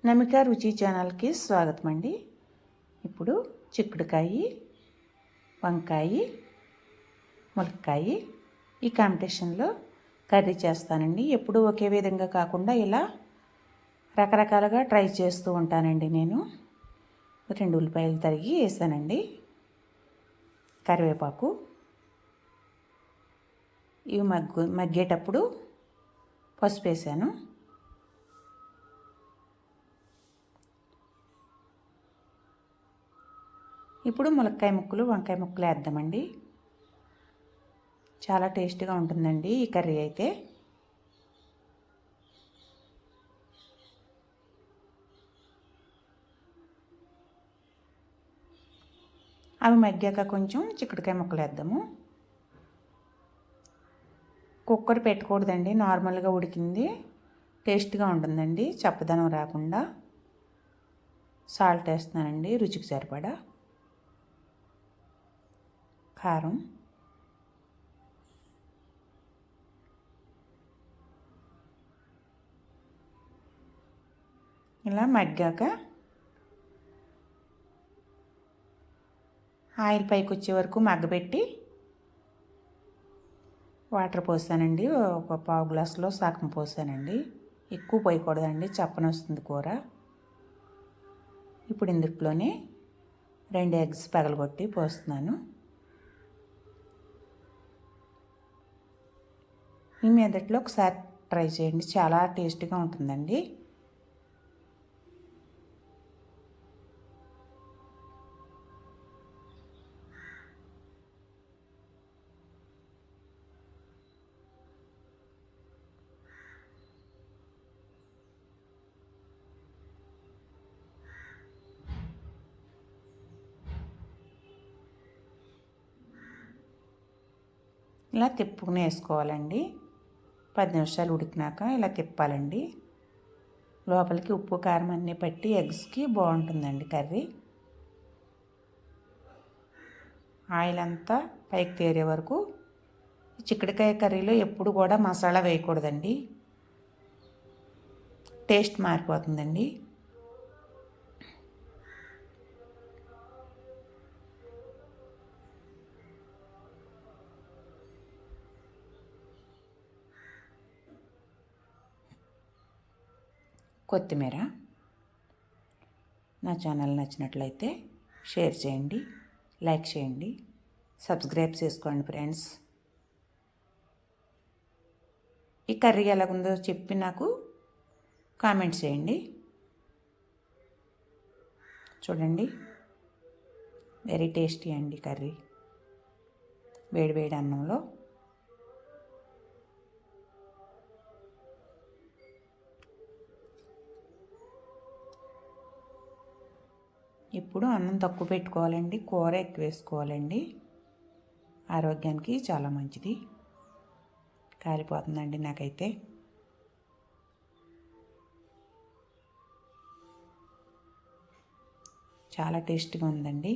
నమిక రుచి ఛానల్కి స్వాగతం అండి. ఇప్పుడు చిక్కుడుకాయ, వంకాయ, ములక్కాయ ఈ కాంబినేషన్లో కర్రీ చేస్తానండి. ఎప్పుడూ ఒకే విధంగా కాకుండా ఇలా రకరకాలుగా ట్రై చేస్తూ ఉంటానండి. నేను 2 ఉల్లిపాయలు తరిగి వేసానండి, కరివేపాకు. ఇవి మగ్గేటప్పుడు పసుపు వేసాను. ఇప్పుడు ములక్కాయ ముక్కలు, వంకాయ ముక్కలు వేద్దామండి. చాలా టేస్ట్గా ఉంటుందండి ఈ కర్రీ అయితే. అవి మగ్గాక కొంచెం చిక్కుడుకాయ ముక్కలు వేద్దాము. కుక్కర్ పెట్టకూడదండి, నార్మల్గా ఉడికింది టేస్ట్గా ఉంటుందండి, చప్పదనం రాకుండా. సాల్ట్ వేస్తున్నానండి రుచికి సరిపడా. కారం, ఇలా మగ్గాక ఆయిల్ పైకి వచ్చే వరకు మగ్గబెట్టి వాటర్ పోసానండి. ఒక పావు గ్లాసులో సగం పోసానండి, ఎక్కువ పోయకూడదండి, చప్పన వస్తుంది కూర. ఇప్పుడు ఇందులోనే 2 ఎగ్స్ పగలగొట్టి పోస్తున్నాను. ఈ మీదట్లో ఒకసారి ట్రై చేయండి, చాలా టేస్టీగా ఉంటుందండి. ఇలా తిప్పుకుని వేసుకోవాలండి. 10 నిమిషాలు ఉడికినాక ఇలా తిప్పాలండి. లోపలికి ఉప్పు కారం అన్నీ పట్టి ఎగ్స్కి బాగుంటుందండి కర్రీ. ఆయిల్ అంతా పైకి తేరే వరకు. చిక్కుడుకాయ కర్రీలో ఎప్పుడు కూడా మసాలా వేయకూడదండి, టేస్ట్ మారిపోతుందండి. కొత్తిమీర. నా ఛానల్ నచ్చినట్లయితే షేర్ చేయండి, లైక్ చేయండి, సబ్స్క్రైబ్ చేసుకోండి ఫ్రెండ్స్. ఈ కర్రీ ఎలాగుందో చెప్పి నాకు కామెంట్స్ చేయండి. చూడండి, వెరీ టేస్టీ అండి కర్రీ. వేడి వేడి అన్నంలో ఇప్పుడు అన్నం తక్కువ పెట్టుకోవాలండి, కూర ఎక్కువ వేసుకోవాలండి. ఆరోగ్యానికి చాలా మంచిది. కాలిపోతుందండి నాకైతే. చాలా టేస్టీగా ఉందండి.